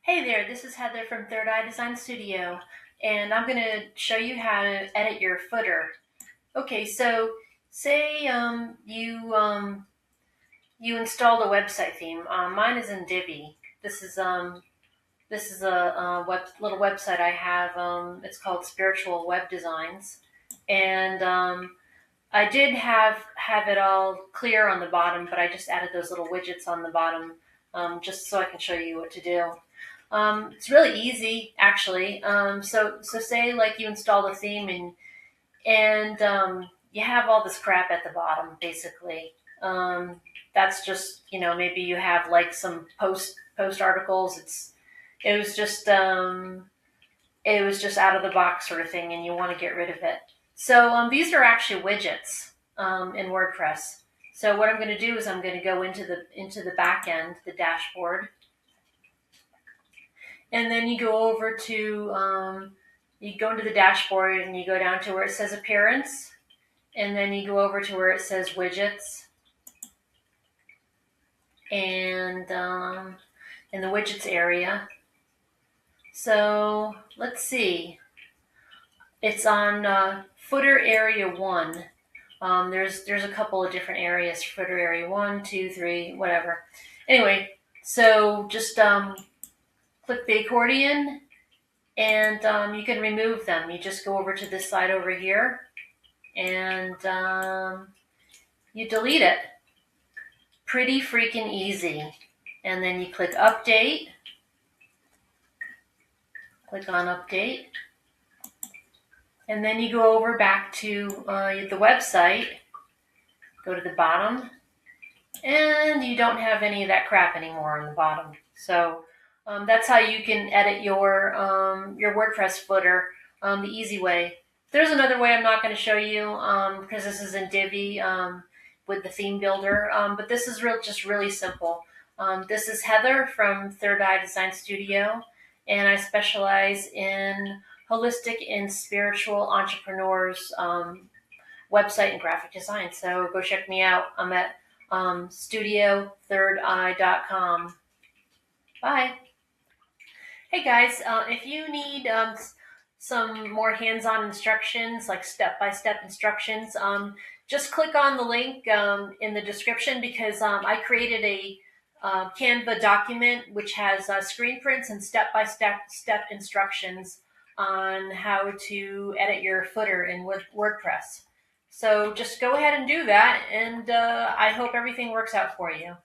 Hey there, this is Heather from Third Eye Design Studio, and I'm going to show you how to edit your footer. Okay, so say you installed a website theme. Mine is in Divi. This is a little website I have. It's called Spiritual Web Designs, and I did have it all clear on the bottom, but I just added those little widgets on the bottom just so I can show you what to do. It's really easy, actually. So say like you install a theme and you have all this crap at the bottom, basically. That's just maybe you have like some post articles. It was just it was just out of the box sort of thing, and you want to get rid of it. So these are actually widgets in WordPress. So what I'm going to do is I'm going to go into the back end, the dashboard, and then you go over to you go into the dashboard and you go down to where it says appearance, and then you go over to where it says widgets, and in the widgets area. So let's see, it's on footer area 1. There's a couple of different areas: footer area 1, 2, 3, whatever. Anyway, so just click the accordion, and you can remove them. You just go over to this side over here, and you delete it. Pretty freaking easy. And then you click update. Click on update. And then you go over back to the website. Go to the bottom. And you don't have any of that crap anymore on the bottom. So that's how you can edit your WordPress footer the easy way. There's another way I'm not going to show you because this is in Divi with the theme builder, but this is just really simple. This is Heather from Third Eye Design Studio, and I specialize in holistic and spiritual entrepreneurs website and graphic design. So go check me out. I'm at studiothirdeye.com. Bye. Hey guys, if you need some more hands-on instructions, like step-by-step instructions, just click on the link in the description, because I created a Canva document which has screen prints and step-by-step instructions on how to edit your footer in WordPress. So just go ahead and do that, and I hope everything works out for you.